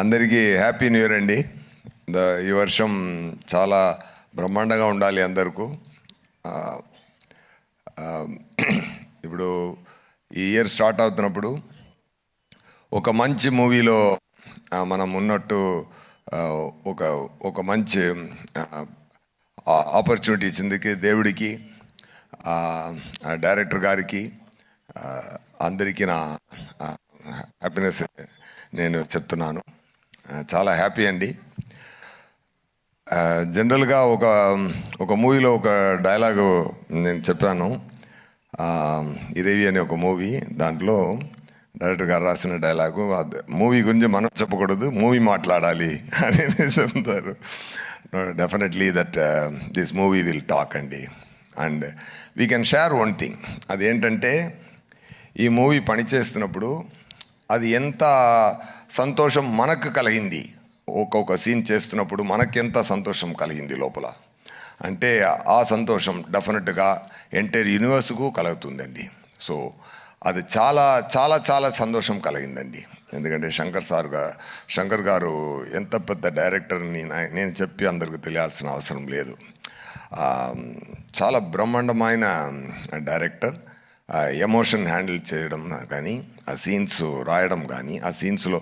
అందరికీ happy new year అండి. ఈ వర్షం చాలా బ్రహ్మాండంగా ఉండాలి అందరికీ. ఇప్పుడు ఈ ఇయర్ స్టార్ట్ అవుతున్నప్పుడు ఒక మంచి మూవీలో మనం ఉన్నట్టు ఒక మంచి ఆపర్చునిటీ ఇచ్చిందికి దేవుడికి, డైరెక్టర్ గారికి, అందరికీ నా హ్యాపీనెస్ నేను చెప్తున్నాను. చాలా హ్యాపీ అండి. జనరల్గా ఒక మూవీలో ఒక డైలాగు నేను చెప్పాను. ఇరేవి అనే ఒక మూవీ, దాంట్లో డైరెక్టర్ గారు రాసిన డైలాగు, మూవీ గురించి మనం చెప్పకూడదు, మూవీ మాట్లాడాలి అని చెప్తారు. Definitely that this movie will talk అండి. And we can share one thing. అదేంటంటే, ఈ మూవీ పనిచేస్తున్నప్పుడు అది ఎంత సంతోషం మనకు కలిగింది, ఒక్కొక్క సీన్ చేస్తున్నప్పుడు మనకెంత సంతోషం కలిగింది లోపల అంటే, ఆ సంతోషం డెఫినెట్గా ఎంటైర్ యూనివర్స్కు కలుగుతుందండి. సో అది చాలా చాలా చాలా సంతోషం కలిగిందండి. ఎందుకంటే శంకర్ గారు ఎంత పెద్ద డైరెక్టర్ని నేను చెప్పి అందరికి తెలియాల్సిన అవసరం లేదు. చాలా బ్రహ్మాండమైన డైరెక్టర్. ఎమోషన్ హ్యాండిల్ చేయడం కానీ, ఆ సీన్స్ రాయడం కానీ, ఆ సీన్స్లో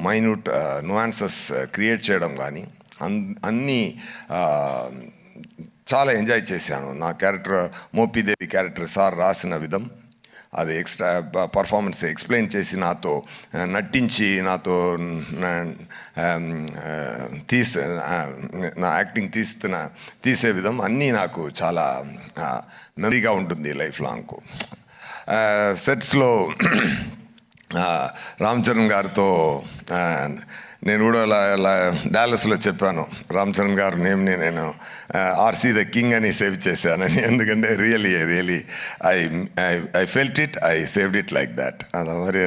మైన్యూట్ నువాన్సెస్ క్రియేట్ చేయడం కానీ, అన్నీ చాలా ఎంజాయ్ చేశాను. నా క్యారెక్టర్, మోపిదేవి క్యారెక్టర్ సార్ రాసిన విధం, అది ఎక్స్ట్రా పర్ఫార్మెన్స్ ఎక్స్ప్లెయిన్ చేసి నాతో నటించి నాతో నా యాక్టింగ్ తీసే విధం అన్నీ నాకు చాలా మెమరీగా ఉంటుంది లైఫ్ లాంగ్. సెట్స్లో రామ్ చరణ్ గారితో నేను కూడా డాలస్లో చెప్పాను, రామ్ చరణ్ గారు నేమ్ని నేను ఆర్సీ ద కింగ్ అని సేవ్ చేశానని. ఎందుకంటే really I felt it, I saved it like that. అది మరి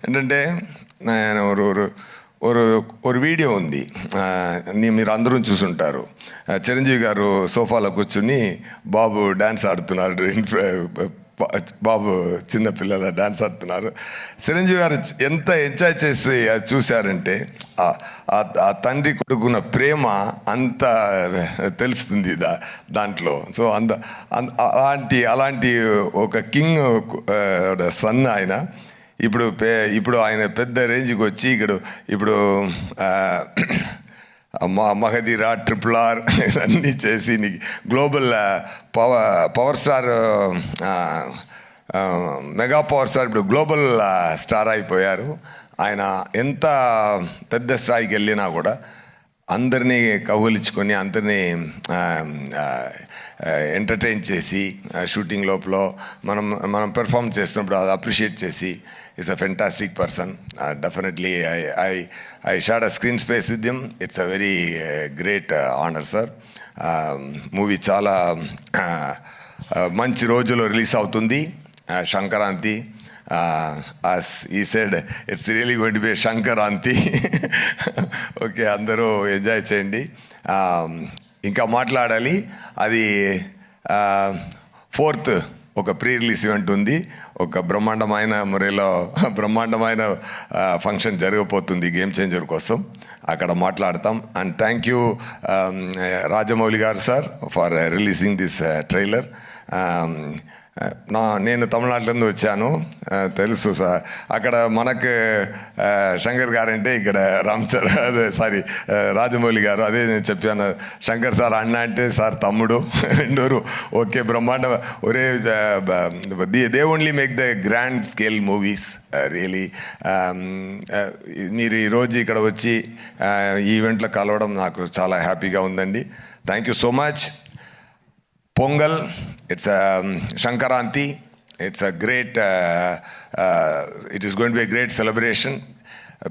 ఏంటంటే, నేను ఒక వీడియో ఉంది, మీరు అందరూ చూసుంటారు. చిరంజీవి గారు సోఫాలో కూర్చుని బాబు డ్యాన్స్ ఆడుతున్నారు, బాబు చిన్నపిల్లల డ్యాన్స్ ఆడుతున్నారు. చిరంజీవి గారు ఎంత ఎంజాయ్ చేసి చూశారంటే, ఆ తండ్రి కొడుకున్న ప్రేమ అంత తెలుస్తుంది దాంట్లో. సో అలాంటి ఒక కింగ్ సన్ ఆయన. ఇప్పుడు ఆయన పెద్ద రేంజ్కి వచ్చి ఇప్పుడు మహదీరా, RRR ఇవన్నీ చేసి global power star, mega power star, ఇప్పుడు గ్లోబల్ స్టార్ అయిపోయారు. ఆయన ఎంత పెద్ద స్థాయికి వెళ్ళినా కూడా అందరినీ కౌగిలించుకొని, అందరినీ ఎంటర్టైన్ చేసి, షూటింగ్ లోపల మనం పెర్ఫామ్ చేస్తున్నప్పుడు అది అప్రిషియేట్ చేసి, is a fantastic person. Definitely I shared a screen space with him. It's a very great honour sir. Movie చాలా మంచి రోజులో రిలీజ్ అవుతుంది, Sankranti. as he said, it's really going to be a Sankranti. Okay, అందరూ enjoy చేయండి. ఇంకా మాట్లాడాలి. అది 4th ఒక ప్రీ రిలీజ్ ఈవెంట్ ఉంది. ఒక బ్రహ్మాండమైన మురేలో బ్రహ్మాండమైన ఫంక్షన్ జరగబోతుంది గేమ్ చేంజర్ కోసం. అక్కడ మాట్లాడతాం. అండ్ థ్యాంక్ యూ రాజమౌళి గారు sir for releasing this trailer. నేను తమిళనాడులో వచ్చాను, తెలుసు సార్. అక్కడ మనకు శంకర్ గారు అంటే ఇక్కడ రాజమౌళి గారు. అదే నేను చెప్పాను, శంకర్ సార్ అన్న అంటే సార్ తమ్ముడు, రెండోరు ఓకే. బ్రహ్మాండ ఒరే, they only make the grand scale movies really. మీరు ఈరోజు ఇక్కడ వచ్చి ఈ ఈవెంట్లో కలవడం నాకు చాలా హ్యాపీగా ఉందండి. Thank you so much. Pongal, it's a Sankaranti, it's a great, it is going to be a great celebration.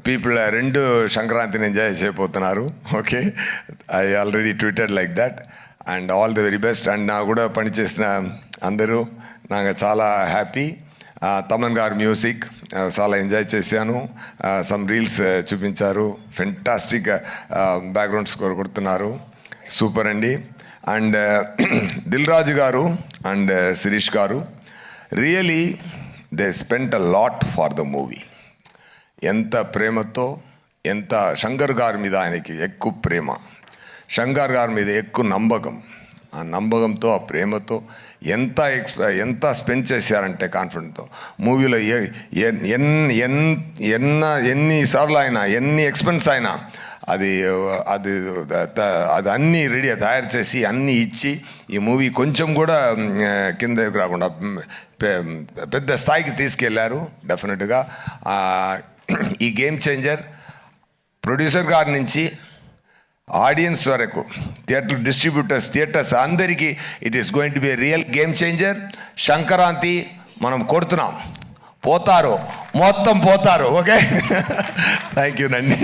People rendu Sankarantini enjoy cheyapotunnaru. Okay, I already tweeted like that. And all the very best. And na kuda pani chesina andaru naga chaala happy. Thaman గారు music చాలా enjoy చేశాను. Some reels చూపించారు, fantastic background score కొడుతున్నారు, super అండి. And Dil Raju గారు and Sirish గారు, really they spent a lot for the movie. ఎంత ప్రేమతో, ఎంత శంకర్ గారి మీద ఆయనకి ఎక్కువ ప్రేమ, శంకర్ గారి మీద ఎక్కువ నమ్మకం. ఆ నమ్మకంతో, ఆ ప్రేమతో ఎంత స్పెండ్ చేశారంటే కాన్ఫిడెంట్తో మూవీలో ఎన్నిసార్లు అయినా ఎన్ని ఎక్స్పెన్స్ అయినా అది అది అది అన్నీ రెడీ తయారు చేసి అన్నీ ఇచ్చి ఈ మూవీ కొంచెం కూడా కిందకి రాకుండా పెద్ద స్థాయికి తీసుకెళ్లారు. డెఫినెట్గా ఈ గేమ్ చేంజర్ ప్రొడ్యూసర్ గారి నుంచి ఆడియన్స్ వరకు, థియేటర్స్ అందరికీ it is going to be real game changer. Sankranti మనం కొడుతున్నాం, మొత్తం పోతారు. ఓకే, థ్యాంక్ యూ నండి.